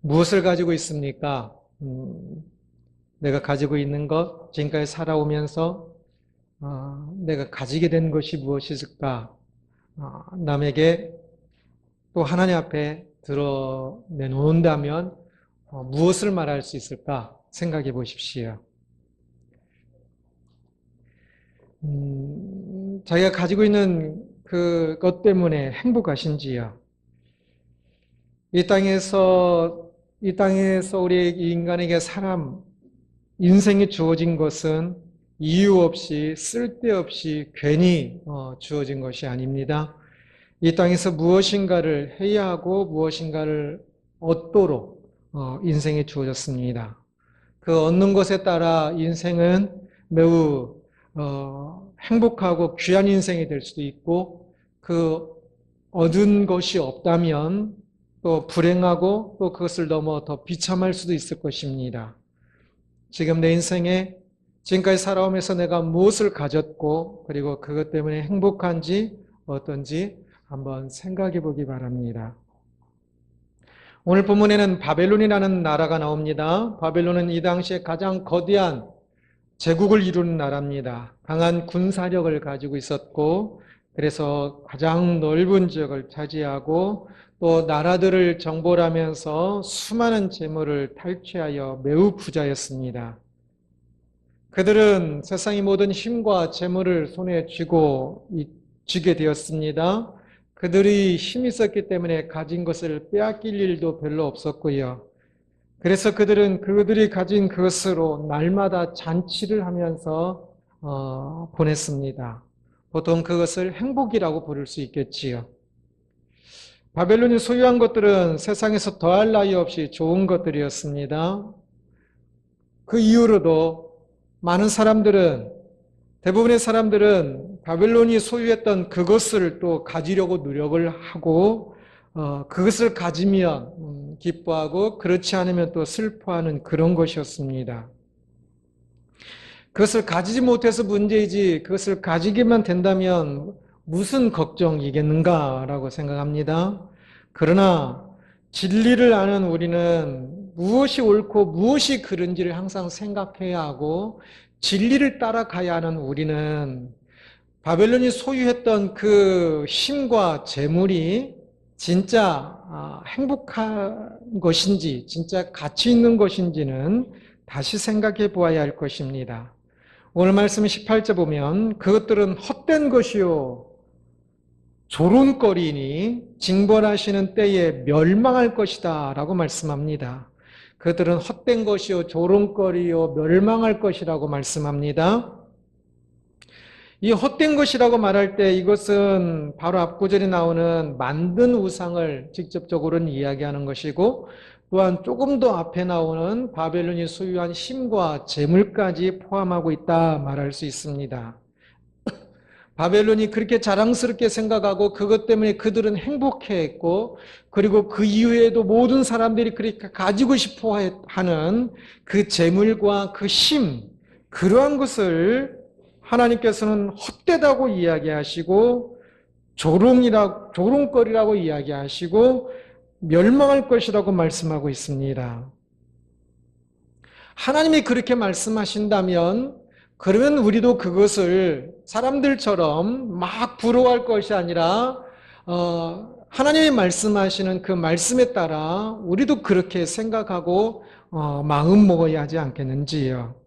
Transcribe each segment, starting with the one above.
무엇을 가지고 있습니까? 내가 가지고 있는 것, 지금까지 살아오면서 내가 가지게 된 것이 무엇일까? 남에게 또 하나님 앞에 드러내놓는다면 무엇을 말할 수 있을까? 생각해 보십시오. 자기가 가지고 있는 그것 때문에 행복하신지요? 이 땅에서 우리 인간에게 인생이 주어진 것은 이유 없이 쓸데없이 괜히 주어진 것이 아닙니다. 이 땅에서 무엇인가를 해야 하고 무엇인가를 얻도록 인생이 주어졌습니다. 그 얻는 것에 따라 인생은 매우 행복하고 귀한 인생이 될 수도 있고, 그 얻은 것이 없다면 또 불행하고 또 그것을 넘어 더 비참할 수도 있을 것입니다. 지금 내 인생에 지금까지 살아오면서 내가 무엇을 가졌고 그리고 그것 때문에 행복한지 어떤지 한번 생각해 보기 바랍니다. 오늘 본문에는 바벨론이라는 나라가 나옵니다. 바벨론은 이 당시에 가장 거대한 제국을 이루는 나라입니다. 강한 군사력을 가지고 있었고, 그래서 가장 넓은 지역을 차지하고 또 나라들을 정벌하면서 수많은 재물을 탈취하여 매우 부자였습니다. 그들은 세상의 모든 힘과 재물을 손에 쥐게 되었습니다. 그들이 힘이 있었기 때문에 가진 것을 빼앗길 일도 별로 없었고요. 그래서 그들이 가진 그것으로 날마다 잔치를 하면서 보냈습니다. 보통 그것을 행복이라고 부를 수 있겠지요. 바벨론이 소유한 것들은 세상에서 더할 나위 없이 좋은 것들이었습니다. 그 이후로도 대부분의 사람들은 바벨론이 소유했던 그것을 또 가지려고 노력을 하고, 그것을 가지면 기뻐하고 그렇지 않으면 또 슬퍼하는 그런 것이었습니다. 그것을 가지지 못해서 문제이지 그것을 가지기만 된다면 무슨 걱정이겠는가라고 생각합니다. 그러나 진리를 아는 우리는 무엇이 옳고 무엇이 그른지를 항상 생각해야 하고, 진리를 따라가야 하는 우리는 바벨론이 소유했던 그 힘과 재물이 진짜 행복한 것인지, 진짜 가치 있는 것인지는 다시 생각해 보아야 할 것입니다. 오늘 말씀 18절 보면 그것들은 헛된 것이요 조롱거리니 징벌하시는 때에 멸망할 것이다 라고 말씀합니다. 그들은 헛된 것이요 조롱거리요 멸망할 것이라고 말씀합니다. 이 헛된 것이라고 말할 때 이것은 바로 앞구절에 나오는 만든 우상을 직접적으로는 이야기하는 것이고, 또한 조금 더 앞에 나오는 바벨론이 소유한 힘과 재물까지 포함하고 있다 말할 수 있습니다. 바벨론이 그렇게 자랑스럽게 생각하고 그것 때문에 그들은 행복해했고, 그리고 그 이후에도 모든 사람들이 그렇게 가지고 싶어 하는 그 재물과 그 힘, 그러한 것을 하나님께서는 헛되다고 이야기하시고 조롱거리라고 이야기하시고 멸망할 것이라고 말씀하고 있습니다. 하나님이 그렇게 말씀하신다면 그러면 우리도 그것을 사람들처럼 막 부러워할 것이 아니라 하나님이 말씀하시는 그 말씀에 따라 우리도 그렇게 생각하고 마음 먹어야 하지 않겠는지요.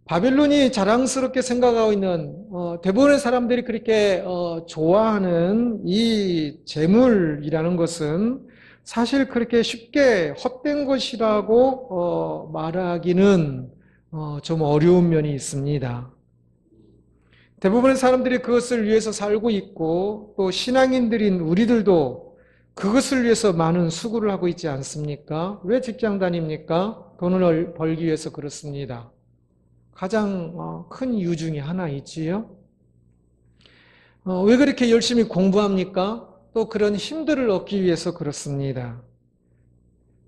바벨론이 자랑스럽게 생각하고 있는 대부분의 사람들이 그렇게 좋아하는 이 재물이라는 것은 사실 그렇게 쉽게 헛된 것이라고 말하기는 좀 어려운 면이 있습니다. 대부분의 사람들이 그것을 위해서 살고 있고 또 신앙인들인 우리들도 그것을 위해서 많은 수고를 하고 있지 않습니까? 왜 직장 다닙니까? 돈을 벌기 위해서 그렇습니다. 가장 큰 이유 중에 하나 있지요. 왜 그렇게 열심히 공부합니까? 또 그런 힘들을 얻기 위해서 그렇습니다.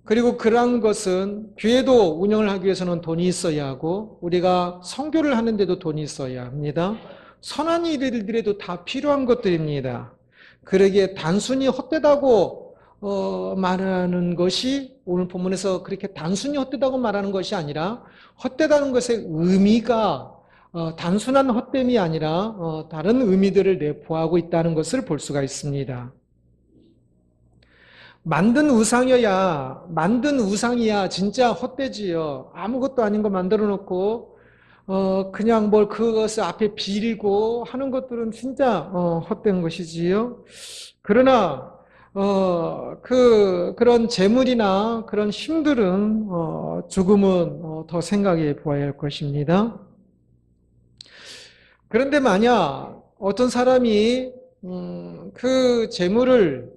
그리고 그러한 것은 교회도 운영을 하기 위해서는 돈이 있어야 하고, 우리가 선교를 하는데도 돈이 있어야 합니다. 선한 일들에도 다 필요한 것들입니다. 그러기에 단순히 헛되다고 말하는 것이 오늘 본문에서 그렇게 단순히 헛되다고 말하는 것이 아니라 헛되다는 것의 의미가 단순한 헛됨이 아니라 다른 의미들을 내포하고 있다는 것을 볼 수가 있습니다. 만든 우상이야 진짜 헛되지요. 아무것도 아닌 거 만들어 놓고 그냥 뭘 그것을 앞에 비리고 하는 것들은 진짜 헛된 것이지요. 그러나 그런 재물이나 그런 힘들은 조금은 더 생각해 보아야 할 것입니다. 그런데 만약 어떤 사람이 그 재물을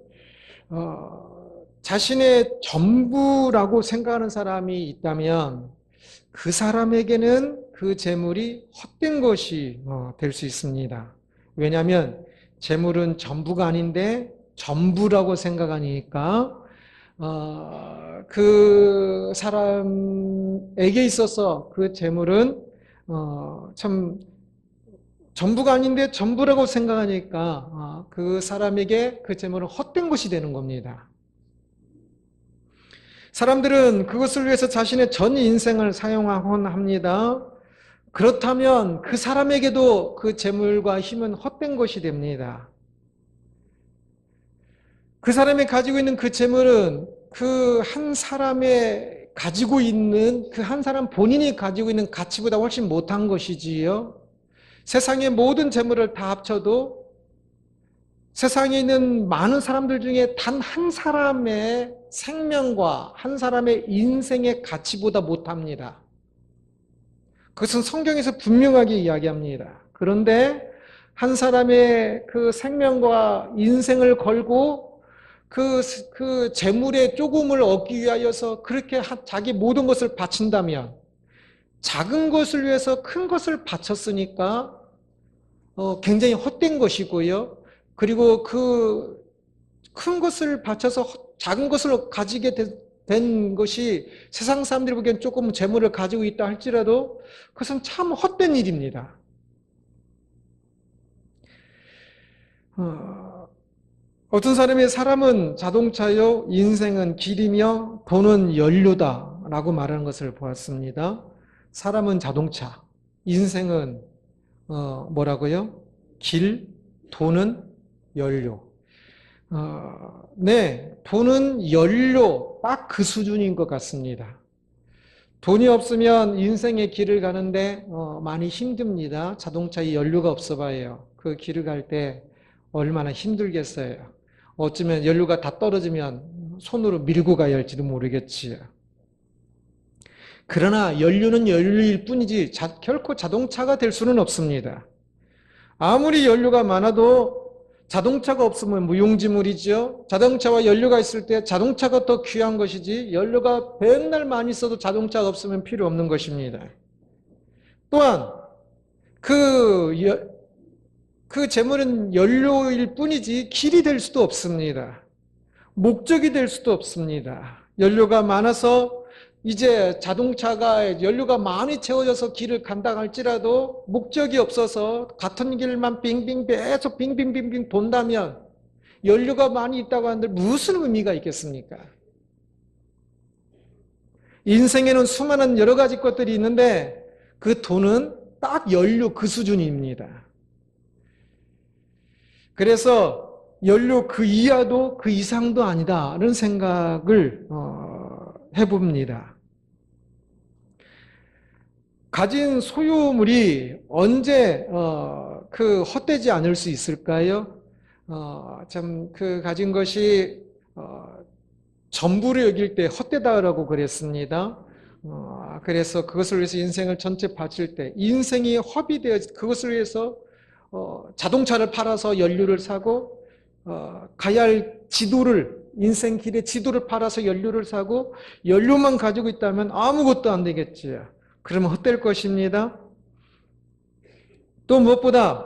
자신의 전부라고 생각하는 사람이 있다면 그 사람에게는 그 재물이 헛된 것이 될 수 있습니다. 왜냐하면 재물은 전부가 아닌데 전부라고 생각하니까 그 사람에게 있어서 그 재물은 참 전부가 아닌데 전부라고 생각하니까 그 사람에게 그 재물은 헛된 것이 되는 겁니다. 사람들은 그것을 위해서 자신의 전 인생을 사용하곤 합니다. 그렇다면 그 사람에게도 그 재물과 힘은 헛된 것이 됩니다. 그 사람이 가지고 있는 그 재물은 그 한 사람의 가지고 있는 그 한 사람 본인이 가지고 있는 가치보다 훨씬 못한 것이지요. 세상의 모든 재물을 다 합쳐도 세상에 있는 많은 사람들 중에 단 한 사람의 생명과 한 사람의 인생의 가치보다 못합니다. 그것은 성경에서 분명하게 이야기합니다. 그런데 한 사람의 그 생명과 인생을 걸고 그 재물의 조금을 얻기 위하여서 그렇게 자기 모든 것을 바친다면 작은 것을 위해서 큰 것을 바쳤으니까 굉장히 헛된 것이고요. 그리고 그 큰 것을 바쳐서 작은 것을 가지게 된 것이 세상 사람들이 보기엔 조금 재물을 가지고 있다 할지라도 그것은 참 헛된 일입니다. 어떤 사람은 자동차요, 인생은 길이며 돈은 연료다라고 말하는 것을 보았습니다. 사람은 자동차, 인생은 뭐라고요? 길, 돈은 연료. 네, 돈은 연료, 딱 그 수준인 것 같습니다. 돈이 없으면 인생의 길을 가는데 많이 힘듭니다. 자동차에 연료가 없어 봐요. 그 길을 갈 때 얼마나 힘들겠어요. 어쩌면 연료가 다 떨어지면 손으로 밀고 가야 할지도 모르겠지요. 그러나 연료는 연료일 뿐이지 결코 자동차가 될 수는 없습니다. 아무리 연료가 많아도 자동차가 없으면 무용지물이죠. 자동차와 연료가 있을 때 자동차가 더 귀한 것이지 연료가 백날 많이 써도 자동차가 없으면 필요 없는 것입니다. 또한 그 재물은 연료일 뿐이지 길이 될 수도 없습니다. 목적이 될 수도 없습니다. 연료가 많아서 이제 자동차가 연료가 많이 채워져서 길을 간다 할지라도 목적이 없어서 같은 길만 계속 빙빙빙빙 돈다면 연료가 많이 있다고 하는데 무슨 의미가 있겠습니까? 인생에는 수많은 여러 가지 것들이 있는데 그 돈은 딱 연료 그 수준입니다. 그래서 연료 그 이하도 그 이상도 아니다라는 생각을 해봅니다. 가진 소유물이 언제 그 헛되지 않을 수 있을까요? 참 그 가진 것이 전부를 여길 때 헛되다라고 그랬습니다. 그래서 그것을 위해서 인생을 전체 바칠 때 인생이 허비되어 그것을 위해서 자동차를 팔아서 연료를 사고 가야 할 지도를 인생 길의 지도를 팔아서 연료를 사고 연료만 가지고 있다면 아무것도 안 되겠지요. 그러면 헛될 것입니다. 또 무엇보다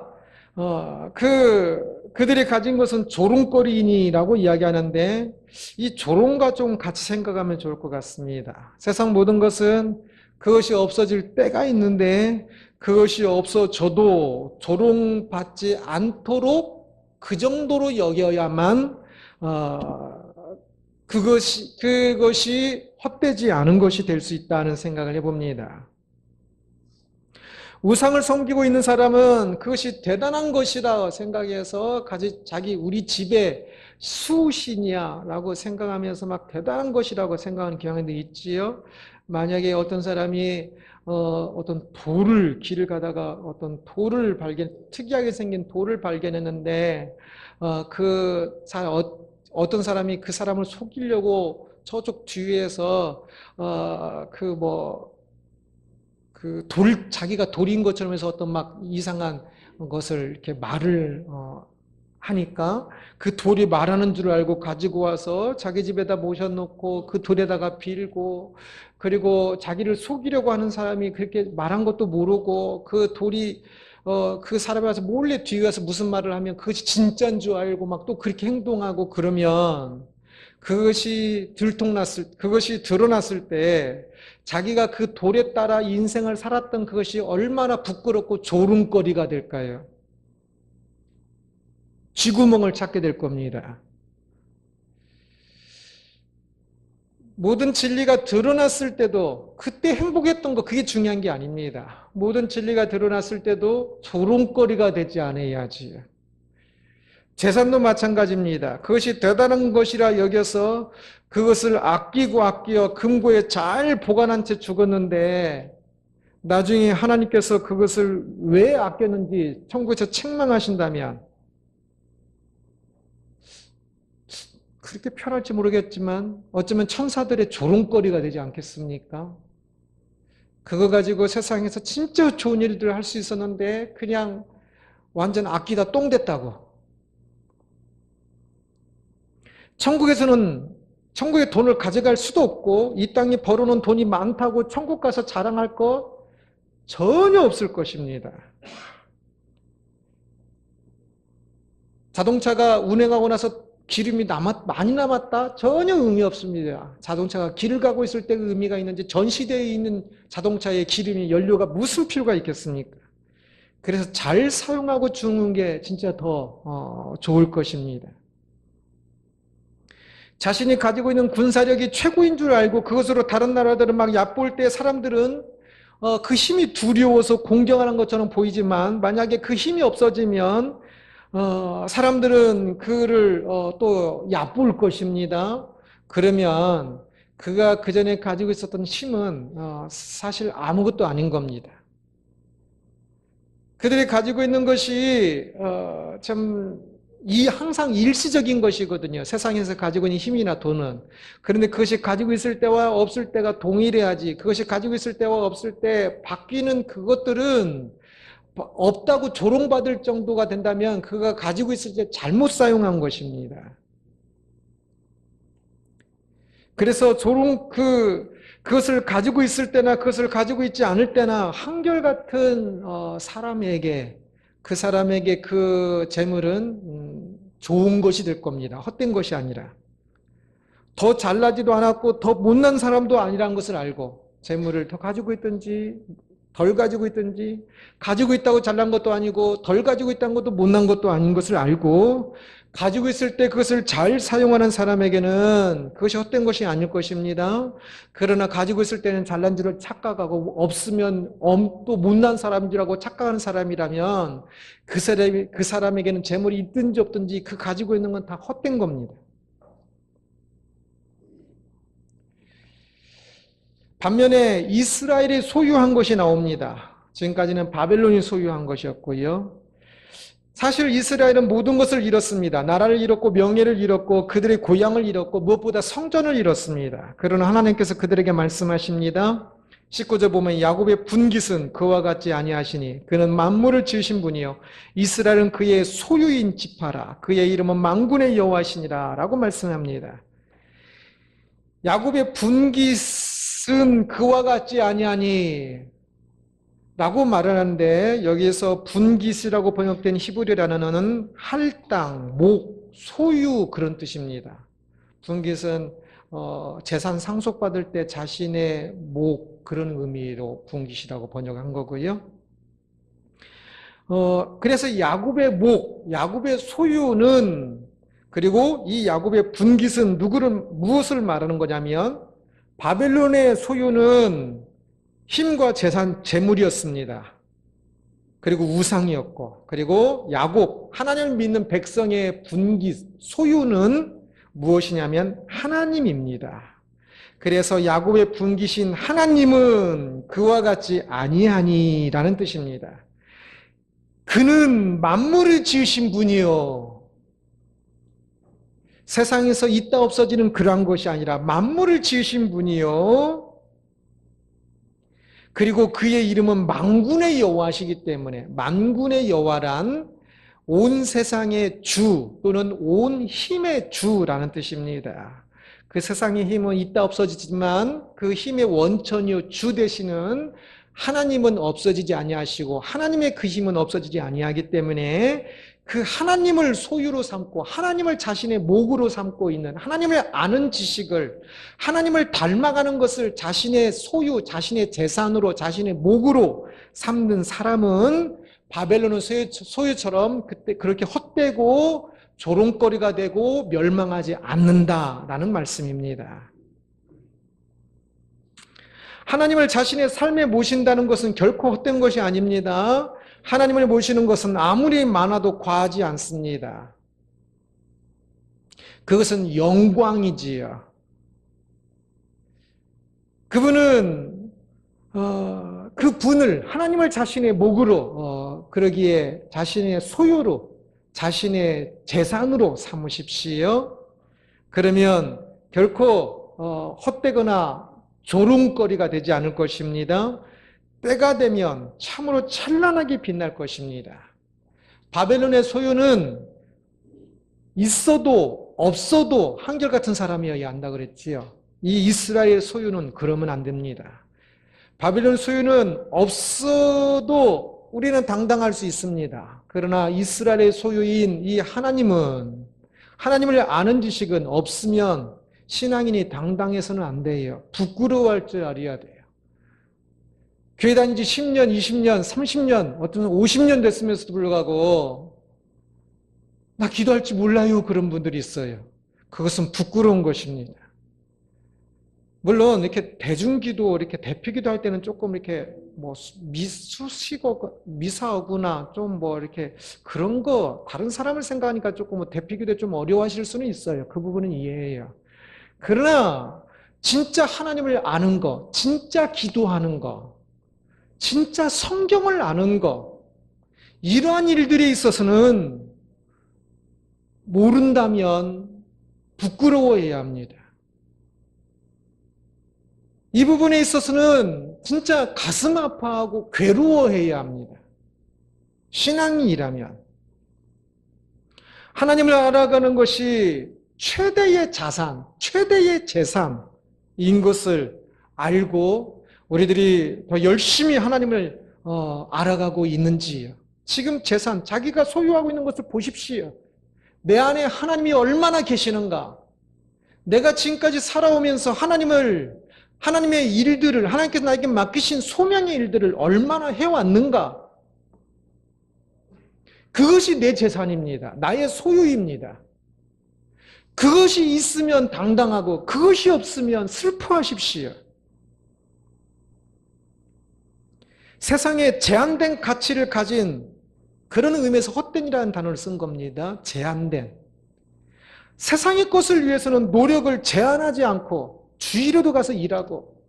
그들이 가진 것은 조롱거리이니라고 이야기하는데 이 조롱과 좀 같이 생각하면 좋을 것 같습니다. 세상 모든 것은 그것이 없어질 때가 있는데 그것이 없어져도 조롱받지 않도록 그 정도로 여겨야만 그것이 헛되지 않은 것이 될 수 있다는 생각을 해봅니다. 우상을 섬기고 있는 사람은 그것이 대단한 것이라 생각해서 자기 우리 집에 수신이야 라고 생각하면서 막 대단한 것이라고 생각하는 경향도 있지요. 만약에 어떤 사람이 어떤 길을 가다가 어떤 특이하게 생긴 돌을 발견했는데 어떤 사람이 그 사람을 속이려고 저쪽 뒤에서 자기가 돌인 것처럼 해서 어떤 막 이상한 것을 이렇게 말을 하니까 그 돌이 말하는 줄 알고 가지고 와서 자기 집에다 모셔놓고 그 돌에다가 빌고, 그리고 자기를 속이려고 하는 사람이 그렇게 말한 것도 모르고 그 돌이 그 사람이 와서 몰래 뒤에 가서 무슨 말을 하면 그것이 진짜인 줄 알고 막 또 그렇게 행동하고 그러면 그것이 드러났을 때 자기가 그 돌에 따라 인생을 살았던 그것이 얼마나 부끄럽고 조롱거리가 될까요? 쥐구멍을 찾게 될 겁니다. 모든 진리가 드러났을 때도 그때 행복했던 거 그게 중요한 게 아닙니다. 모든 진리가 드러났을 때도 조롱거리가 되지 않아야지. 재산도 마찬가지입니다. 그것이 대단한 것이라 여겨서 그것을 아끼어 금고에 잘 보관한 채 죽었는데 나중에 하나님께서 그것을 왜 아꼈는지 천국에서 책망하신다면 그렇게 편할지 모르겠지만 어쩌면 천사들의 조롱거리가 되지 않겠습니까? 그거 가지고 세상에서 진짜 좋은 일들을 할 수 있었는데 그냥 완전 아끼다 똥 됐다고. 천국에 돈을 가져갈 수도 없고 이 땅에 벌어놓은 돈이 많다고 천국 가서 자랑할 거 전혀 없을 것입니다. 자동차가 운행하고 나서 기름이 많이 남았다? 전혀 의미 없습니다. 자동차가 길을 가고 있을 때 의미가 있는지 전 시대에 있는 자동차의 기름이 연료가 무슨 필요가 있겠습니까? 그래서 잘 사용하고 주는 게 진짜 더 좋을 것입니다. 자신이 가지고 있는 군사력이 최고인 줄 알고 그것으로 다른 나라들은 막 얕볼 때 사람들은 그 힘이 두려워서 공경하는 것처럼 보이지만 만약에 그 힘이 없어지면 사람들은 그를 또 얕볼 것입니다. 그러면 그가 그전에 가지고 있었던 힘은 사실 아무것도 아닌 겁니다. 그들이 가지고 있는 것이 항상 일시적인 것이거든요. 세상에서 가지고 있는 힘이나 돈은. 그런데 그것이 가지고 있을 때와 없을 때가 동일해야지. 그것이 가지고 있을 때와 없을 때 바뀌는 그것들은 없다고 조롱받을 정도가 된다면 그가 가지고 있을 때 잘못 사용한 것입니다. 그래서 그것을 가지고 있을 때나 그것을 가지고 있지 않을 때나 한결같은 사람에게 그 사람에게 그 재물은 좋은 것이 될 겁니다. 헛된 것이 아니라. 더 잘나지도 않았고 더 못난 사람도 아니라는 것을 알고 재물을 더 가지고 있든지 덜 가지고 있든지 가지고 있다고 잘난 것도 아니고 덜 가지고 있다는 것도 못난 것도 아닌 것을 알고 가지고 있을 때 그것을 잘 사용하는 사람에게는 그것이 헛된 것이 아닐 것입니다. 그러나 가지고 있을 때는 잘난 줄을 착각하고 없으면 또 못난 사람들하고 착각하는 사람이라면 그 사람에게는 재물이 있든지 없든지 그 가지고 있는 건 다 헛된 겁니다. 반면에 이스라엘이 소유한 것이 나옵니다. 지금까지는 바벨론이 소유한 것이었고요. 사실 이스라엘은 모든 것을 잃었습니다. 나라를 잃었고 명예를 잃었고 그들의 고향을 잃었고 무엇보다 성전을 잃었습니다. 그러나 하나님께서 그들에게 말씀하십니다. 19절 보면 야곱의 분깃은 그와 같지 아니하시니 그는 만물을 지으신 분이요 이스라엘은 그의 소유인 지파라 그의 이름은 만군의 여호와시니라 라고 말씀합니다. 야곱의 분깃은 그와 같지 아니하니 라고 말하는데 여기에서 분깃이라고 번역된 히브리 단어는 할당, 목, 소유 그런 뜻입니다. 분깃은 재산 상속받을 때 자신의 목 그런 의미로 분깃이라고 번역한 거고요. 그래서 야곱의 목, 야곱의 소유는 그리고 이 야곱의 분깃은 무엇을 말하는 거냐면 바벨론의 소유는 힘과 재산, 재물이었습니다. 그리고 우상이었고, 그리고 야곱, 하나님을 믿는 백성의 분깃, 소유는 무엇이냐면 하나님입니다. 그래서 야곱의 분깃인 하나님은 그와 같지 아니하니라는 뜻입니다. 그는 만물을 지으신 분이요. 세상에서 있다 없어지는 그러한 것이 아니라 만물을 지으신 분이요. 그리고 그의 이름은 만군의 여호와시기 때문에 만군의 여호와란 온 세상의 주 또는 온 힘의 주라는 뜻입니다. 그 세상의 힘은 있다 없어지지만 그 힘의 원천이요 주 되시는 하나님은 없어지지 아니하시고 하나님의 그 힘은 없어지지 아니하기 때문에 그 하나님을 소유로 삼고 하나님을 자신의 목으로 삼고 있는 하나님을 아는 지식을 하나님을 닮아가는 것을 자신의 소유, 자신의 재산으로 자신의 목으로 삼는 사람은 바벨론의 소유처럼 그때 그렇게 헛되고 조롱거리가 되고 멸망하지 않는다라는 말씀입니다. 하나님을 자신의 삶에 모신다는 것은 결코 헛된 것이 아닙니다. 하나님을 모시는 것은 아무리 많아도 과하지 않습니다. 그것은 영광이지요. 그분은 그 분을 하나님을 자신의 목으로 그러기에 자신의 소유로 자신의 재산으로 삼으십시오. 그러면 결코 헛되거나 조롱거리가 되지 않을 것입니다. 때가 되면 참으로 찬란하게 빛날 것입니다. 바벨론의 소유는 있어도 없어도 한결같은 사람이어야 한다 그랬지요. 이 이스라엘 소유는 그러면 안 됩니다. 바벨론 소유는 없어도 우리는 당당할 수 있습니다. 그러나 이스라엘의 소유인 이 하나님은 하나님을 아는 지식은 없으면 신앙인이 당당해서는 안 돼요. 부끄러워할 줄 알아야 돼요. 교회 다닌 지 10년, 20년, 30년, 어떤 50년 됐으면서도 불구하고 나 기도할 줄 몰라요 그런 분들이 있어요. 그것은 부끄러운 것입니다. 물론 이렇게 대중기도, 이렇게 대표기도 할 때는 조금 이렇게 뭐 미사하구나 좀 뭐 이렇게 그런 거 다른 사람을 생각하니까 조금 뭐 대표기도에 좀 어려워하실 수는 있어요. 그 부분은 이해해요. 그러나 진짜 하나님을 아는 거, 진짜 기도하는 거, 진짜 성경을 아는 거, 이러한 일들에 있어서는 모른다면 부끄러워해야 합니다. 이 부분에 있어서는 진짜 가슴 아파하고 괴로워해야 합니다. 신앙인이라면. 하나님을 알아가는 것이 최대의 자산, 최대의 재산인 것을 알고 우리들이 더 열심히 하나님을 알아가고 있는지요. 지금 재산, 자기가 소유하고 있는 것을 보십시오. 내 안에 하나님이 얼마나 계시는가. 내가 지금까지 살아오면서 하나님의 일들을, 하나님께서 나에게 맡기신 소명의 일들을 얼마나 해왔는가. 그것이 내 재산입니다. 나의 소유입니다. 그것이 있으면 당당하고 그것이 없으면 슬퍼하십시오. 세상에 제한된 가치를 가진 그런 의미에서 헛된이라는 단어를 쓴 겁니다. 제한된. 세상의 것을 위해서는 노력을 제한하지 않고 주일에도 가서 일하고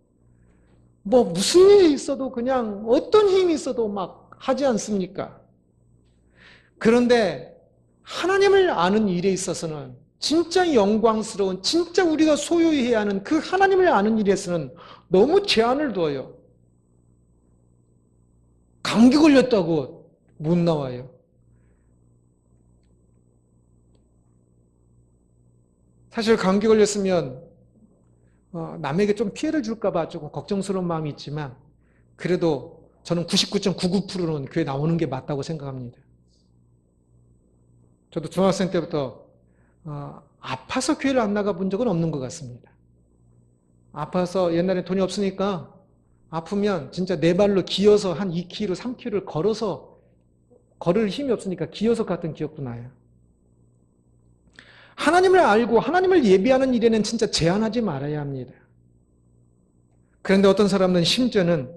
뭐 무슨 일이 있어도 그냥 어떤 힘이 있어도 막 하지 않습니까? 그런데 하나님을 아는 일에 있어서는 진짜 영광스러운 진짜 우리가 소유해야 하는 그 하나님을 아는 일에서는 너무 제한을 둬요. 감기 걸렸다고 못 나와요. 사실 감기 걸렸으면 남에게 좀 피해를 줄까 봐 조금 걱정스러운 마음이 있지만 그래도 저는 99.99%는 교회 나오는 게 맞다고 생각합니다. 저도 중학생 때부터 아파서 교회를 안 나가본 적은 없는 것 같습니다. 아파서 옛날에 돈이 없으니까 아프면 진짜 네 발로 기어서 한 2km, 3km를 걸어서 걸을 힘이 없으니까 기어서 갔던 기억도 나요. 하나님을 알고 하나님을 예비하는 일에는 진짜 제한하지 말아야 합니다. 그런데 어떤 사람은 심지어는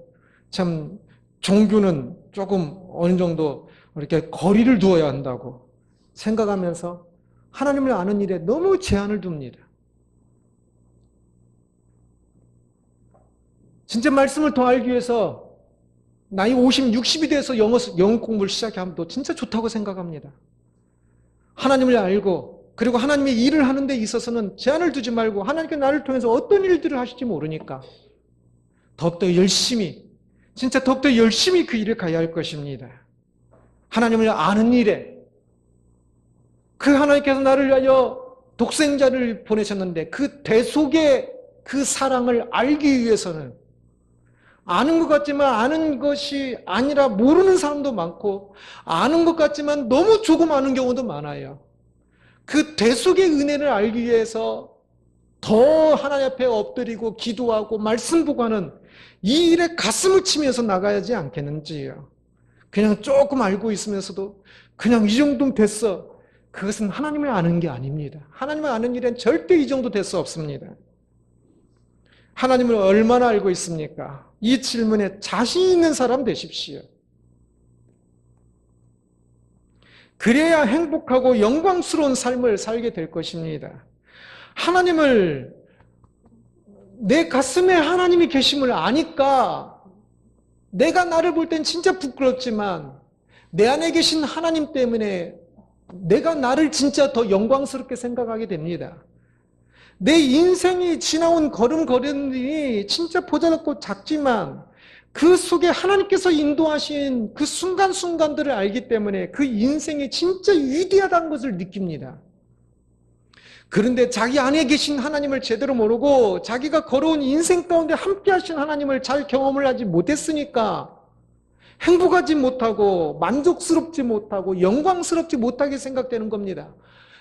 참 종교는 조금 어느 정도 이렇게 거리를 두어야 한다고 생각하면서 하나님을 아는 일에 너무 제한을 둡니다. 진짜 말씀을 더 알기 위해서 나이 50, 60이 돼서 영어 공부를 시작하면 또 진짜 좋다고 생각합니다. 하나님을 알고 그리고 하나님의 일을 하는 데 있어서는 제한을 두지 말고 하나님께 나를 통해서 어떤 일들을 하실지 모르니까 더욱더 열심히 진짜 더욱더 열심히 그 일을 가야 할 것입니다. 하나님을 아는 일에 그 하나님께서 나를 위하여 독생자를 보내셨는데 그 대속의 그 사랑을 알기 위해서는 아는 것 같지만 아는 것이 아니라 모르는 사람도 많고 아는 것 같지만 너무 조금 아는 경우도 많아요. 그 대속의 은혜를 알기 위해서 더 하나님 앞에 엎드리고 기도하고 말씀 보고 하는 이 일에 가슴을 치면서 나가야지 않겠는지요. 그냥 조금 알고 있으면서도 그냥 이 정도면 됐어. 그것은 하나님을 아는 게 아닙니다. 하나님을 아는 일엔 절대 이 정도 될 수 없습니다. 하나님을 얼마나 알고 있습니까? 이 질문에 자신 있는 사람 되십시오. 그래야 행복하고 영광스러운 삶을 살게 될 것입니다. 하나님을 내 가슴에 하나님이 계심을 아니까 내가 나를 볼 땐 진짜 부끄럽지만 내 안에 계신 하나님 때문에 내가 나를 진짜 더 영광스럽게 생각하게 됩니다. 내 인생이 지나온 걸음걸음이 진짜 보잘것없고 작지만 그 속에 하나님께서 인도하신 그 순간순간들을 알기 때문에 그 인생이 진짜 위대하다는 것을 느낍니다. 그런데 자기 안에 계신 하나님을 제대로 모르고 자기가 걸어온 인생 가운데 함께 하신 하나님을 잘 경험을 하지 못했으니까 행복하지 못하고 만족스럽지 못하고 영광스럽지 못하게 생각되는 겁니다.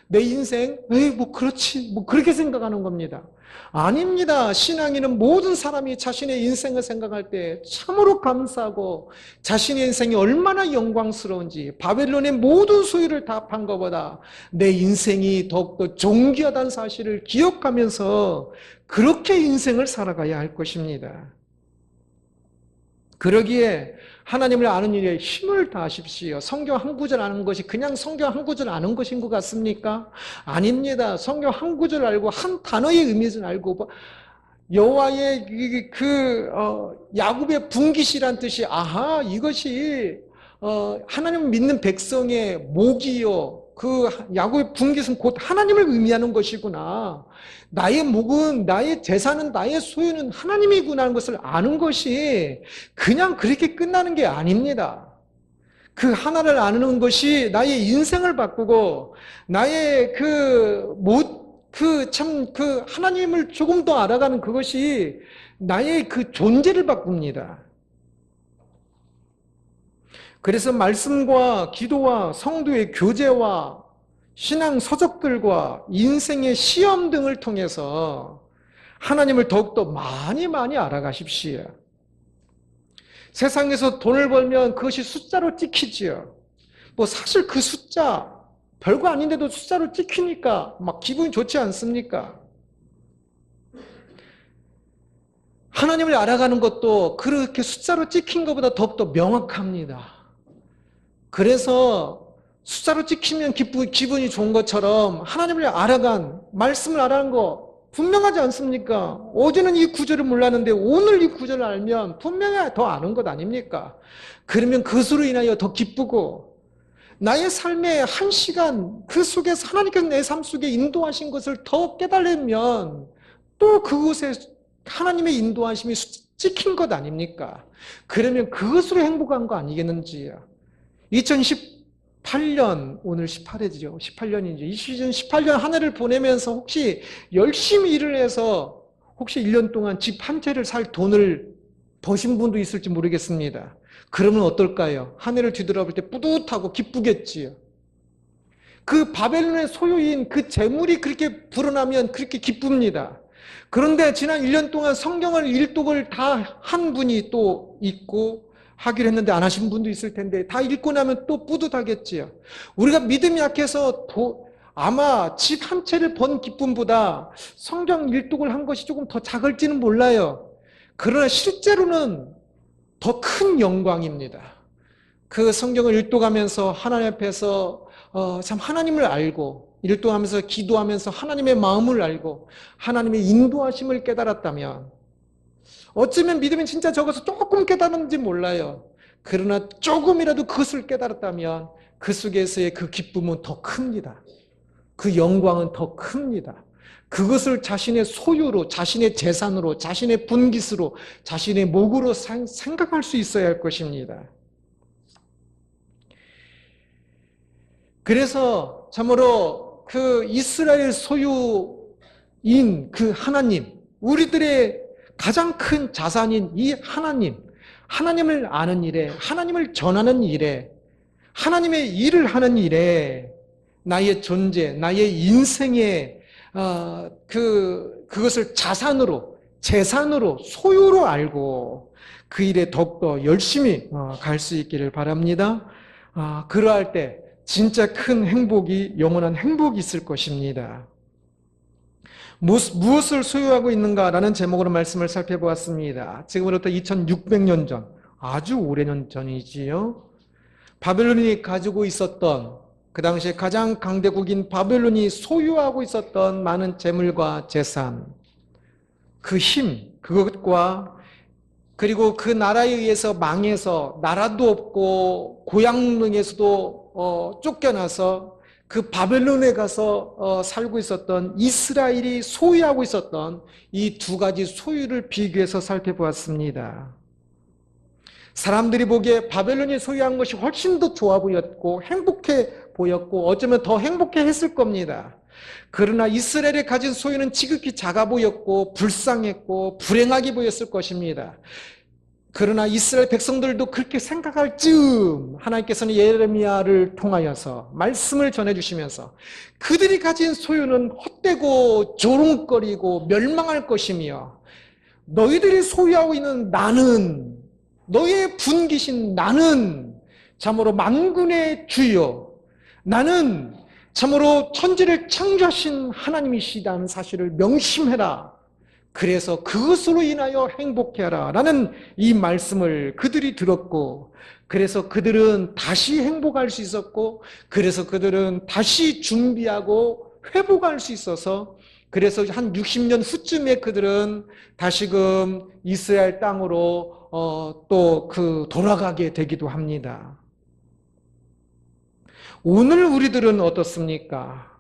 내 인생, 뭐 그렇지, 뭐 그렇게 생각하는 겁니다. 아닙니다. 신앙인은 모든 사람이 자신의 인생을 생각할 때 참으로 감사하고 자신의 인생이 얼마나 영광스러운지 바벨론의 모든 소유를 다 판 것보다 내 인생이 더욱더 존귀하다는 사실을 기억하면서 그렇게 인생을 살아가야 할 것입니다. 그러기에 하나님을 아는 일에 힘을 다하십시오. 성경 한 구절 아는 것이 그냥 성경 한 구절 아는 것인 것 같습니까? 아닙니다. 성경 한 구절 알고 한 단어의 의미를 알고 여호와의 야곱의 분깃이란 뜻이 아하 이것이 하나님을 믿는 백성의 목이요. 그 야곱의 분깃은 곧 하나님을 의미하는 것이구나. 나의 목은, 나의 재산은, 나의 소유는 하나님이구나 하는 것을 아는 것이 그냥 그렇게 끝나는 게 아닙니다. 그 하나를 아는 것이 나의 인생을 바꾸고 나의 하나님을 조금 더 알아가는 그것이 나의 그 존재를 바꿉니다. 그래서 말씀과 기도와 성도의 교제와 신앙 서적들과 인생의 시험 등을 통해서 하나님을 더욱더 많이 알아가십시오. 세상에서 돈을 벌면 그것이 숫자로 찍히지요. 뭐 사실 그 숫자 별거 아닌데도 숫자로 찍히니까 막 기분이 좋지 않습니까? 하나님을 알아가는 것도 그렇게 숫자로 찍힌 것보다 더욱더 명확합니다. 그래서 숫자로 찍히면 기분이 좋은 것처럼 하나님을 알아간, 말씀을 알아간 거 분명하지 않습니까? 어제는 이 구절을 몰랐는데 오늘 이 구절을 알면 분명히 더 아는 것 아닙니까? 그러면 그것으로 인하여 더 기쁘고 나의 삶의 한 시간 그 속에서 하나님께서 내 삶 속에 인도하신 것을 더 깨달으면 또 그곳에 하나님의 인도하심이 찍힌 것 아닙니까? 그러면 그것으로 행복한 거 아니겠는지요? 2018년, 오늘 18회죠. 18년이죠. 이 시즌 18년 한 해를 보내면서 혹시 열심히 일을 해서 혹시 1년 동안 집 한 채를 살 돈을 버신 분도 있을지 모르겠습니다. 그러면 어떨까요? 한 해를 뒤돌아볼 때 뿌듯하고 기쁘겠지요. 그 바벨론의 소유인 그 재물이 그렇게 불어나면 그렇게 기쁩니다. 그런데 지난 1년 동안 성경을 일독을 다 한 분이 또 있고 하기로 했는데 안 하신 분도 있을 텐데 다 읽고 나면 또 뿌듯하겠지요. 우리가 믿음이 약해서 아마 집 한 채를 번 기쁨보다 성경 일독을 한 것이 조금 더 작을지는 몰라요. 그러나 실제로는 더 큰 영광입니다. 그 성경을 일독하면서 하나님 앞에서 참 하나님을 알고, 일독하면서 기도하면서 하나님의 마음을 알고 하나님의 인도하심을 깨달았다면, 어쩌면 믿음이 진짜 적어서 조금 깨달았는지 몰라요. 그러나 조금이라도 그것을 깨달았다면 그 속에서의 그 기쁨은 더 큽니다. 그 영광은 더 큽니다. 그것을 자신의 소유로, 자신의 재산으로, 자신의 분깃으로, 자신의 목으로 생각할 수 있어야 할 것입니다. 그래서 참으로 그 이스라엘 소유인 그 하나님, 우리들의 가장 큰 자산인 이 하나님을 아는 일에, 하나님을 전하는 일에, 하나님의 일을 하는 일에 나의 존재, 나의 인생의 그것을 자산으로, 재산으로, 소유로 알고 그 일에 더욱더 열심히 갈 수 있기를 바랍니다. 그러할 때 진짜 큰 행복이, 영원한 행복이 있을 것입니다. 무엇을 소유하고 있는가라는 제목으로 말씀을 살펴보았습니다. 지금으로부터 2600년 전, 아주 오래전 전이지요. 바벨론이 가지고 있었던, 그 당시에 가장 강대국인 바벨론이 소유하고 있었던 많은 재물과 재산, 그 힘, 그것과 그리고 그 나라에 의해서 망해서 나라도 없고 고향릉에서도 쫓겨나서 그 바벨론에 가서 살고 있었던 이스라엘이 소유하고 있었던 이 두 가지 소유를 비교해서 살펴보았습니다. 사람들이 보기에 바벨론이 소유한 것이 훨씬 더 좋아 보였고 행복해 보였고 어쩌면 더 행복해 했을 겁니다. 그러나 이스라엘이 가진 소유는 지극히 작아 보였고 불쌍했고 불행하게 보였을 것입니다. 그러나 이스라엘 백성들도 그렇게 생각할 즈음 하나님께서는 예레미야를 통하여서 말씀을 전해주시면서 그들이 가진 소유는 헛되고 조롱거리고 멸망할 것이며 너희들이 소유하고 있는 나는, 너의 분기신 나는 참으로 만군의 주여, 나는 참으로 천지를 창조하신 하나님이시다는 사실을 명심해라. 그래서 그것으로 인하여 행복해하라 라는 이 말씀을 그들이 들었고, 그래서 그들은 다시 행복할 수 있었고, 그래서 그들은 다시 준비하고 회복할 수 있어서, 그래서 한 60년 후쯤에 그들은 다시금 이스라엘 땅으로 또 돌아가게 되기도 합니다. 오늘 우리들은 어떻습니까?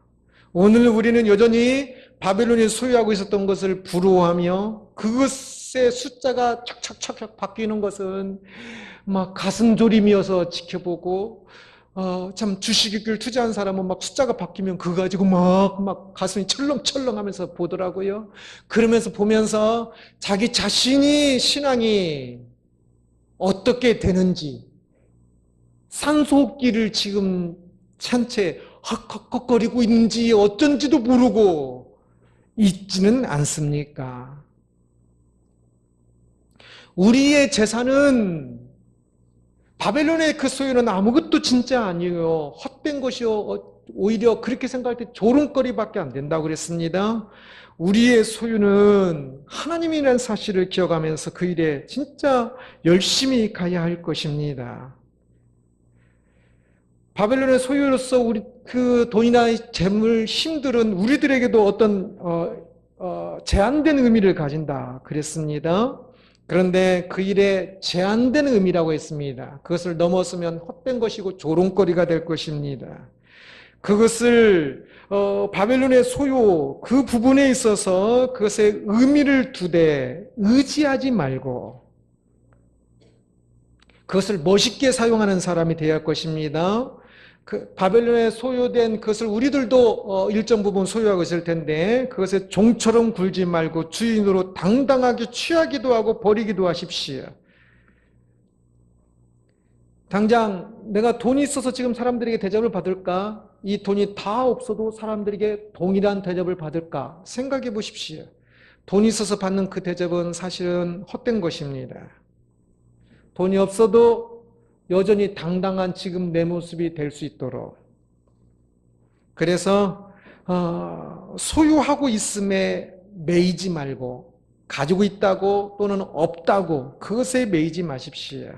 오늘 우리는 여전히 바벨론이 소유하고 있었던 것을 부러워하며 그것의 숫자가 척척척 바뀌는 것은 막 가슴 졸임이어서 지켜보고, 참 주식을 투자한 사람은 막 숫자가 바뀌면 그거 가지고 막 가슴이 철렁철렁 하면서 보더라고요. 그러면서 보면서 자기 자신이 신앙이 어떻게 되는지, 산소호흡기를 지금 찬채 헉헉헉거리고 있는지 어쩐지도 모르고 있지는 않습니까? 우리의 재산은, 바벨론의 그 소유는 아무것도 진짜 아니에요. 헛된 것이요. 오히려 그렇게 생각할 때 조롱거리밖에 안 된다고 그랬습니다. 우리의 소유는 하나님이라는 사실을 기억하면서 그 일에 진짜 열심히 가야 할 것입니다. 바벨론의 소유로서 우리 그 돈이나 재물, 힘들은 우리들에게도 어떤 제한된 의미를 가진다 그랬습니다. 그런데 그 일에 제한된 의미라고 했습니다. 그것을 넘어서면 헛된 것이고 조롱거리가 될 것입니다. 그것을 바벨론의 소유 그 부분에 있어서 그것의 의미를 두되 의지하지 말고 그것을 멋있게 사용하는 사람이 되어야 할 것입니다. 그 바벨론에 소유된 그것을 우리들도 일정 부분 소유하고 있을 텐데 그것에 종처럼 굴지 말고 주인으로 당당하게 취하기도 하고 버리기도 하십시오. 당장 내가 돈이 있어서 지금 사람들에게 대접을 받을까? 이 돈이 다 없어도 사람들에게 동일한 대접을 받을까? 생각해 보십시오. 돈이 있어서 받는 그 대접은 사실은 헛된 것입니다. 돈이 없어도 여전히 당당한 지금 내 모습이 될 수 있도록, 그래서 소유하고 있음에 매이지 말고 가지고 있다고 또는 없다고 그것에 매이지 마십시오.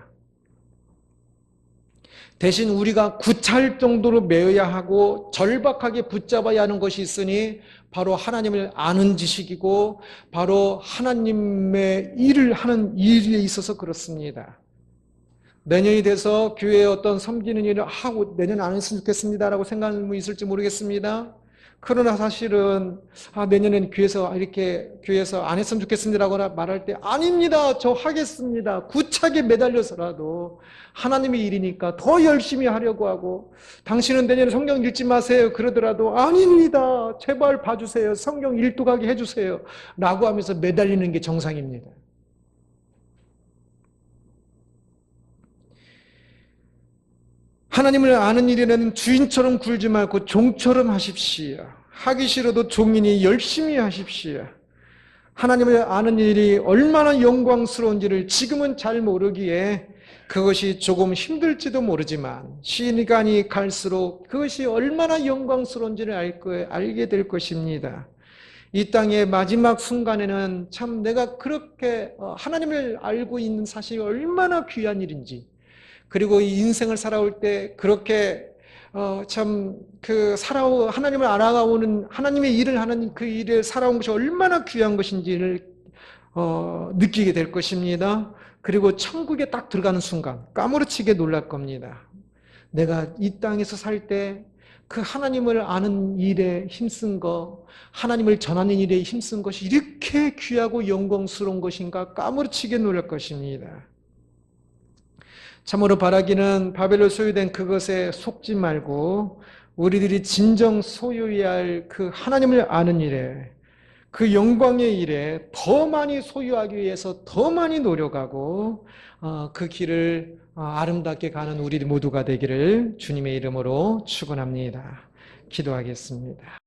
대신 우리가 구차할 정도로 매여야 하고 절박하게 붙잡아야 하는 것이 있으니 바로 하나님을 아는 지식이고 바로 하나님의 일을 하는 일에 있어서 그렇습니다. 내년이 돼서 교회에 어떤 섬기는 일을 하고 내년 안 했으면 좋겠습니다라고 생각하는 분 있을지 모르겠습니다. 그러나 사실은 내년엔 교회에서 안 했으면 좋겠습니다라고 말할 때 아닙니다. 저 하겠습니다. 구차하게 매달려서라도 하나님의 일이니까 더 열심히 하려고 하고 당신은 내년에 성경 읽지 마세요. 그러더라도 아닙니다. 제발 봐주세요. 성경 일독하게 해주세요. 라고 하면서 매달리는 게 정상입니다. 하나님을 아는 일에는 주인처럼 굴지 말고 종처럼 하십시오. 하기 싫어도 종이니 열심히 하십시오. 하나님을 아는 일이 얼마나 영광스러운지를 지금은 잘 모르기에 그것이 조금 힘들지도 모르지만 시간이 갈수록 그것이 얼마나 영광스러운지를 알게 될 것입니다. 이 땅의 마지막 순간에는 참 내가 그렇게 하나님을 알고 있는 사실이 얼마나 귀한 일인지, 그리고 이 인생을 살아올 때 그렇게 하나님을 알아가오는 하나님의 일을 하는 그 일을 살아온 것이 얼마나 귀한 것인지를 느끼게 될 것입니다. 그리고 천국에 딱 들어가는 순간 까무러치게 놀랄 겁니다. 내가 이 땅에서 살 때 그 하나님을 아는 일에 힘쓴 거, 하나님을 전하는 일에 힘쓴 것이 이렇게 귀하고 영광스러운 것인가 까무러치게 놀랄 것입니다. 참으로 바라기는 바벨로 소유된 그것에 속지 말고 우리들이 진정 소유해야 할 그 하나님을 아는 일에, 그 영광의 일에 더 많이 소유하기 위해서 더 많이 노력하고 그 길을 아름답게 가는 우리 모두가 되기를 주님의 이름으로 축원합니다. 기도하겠습니다.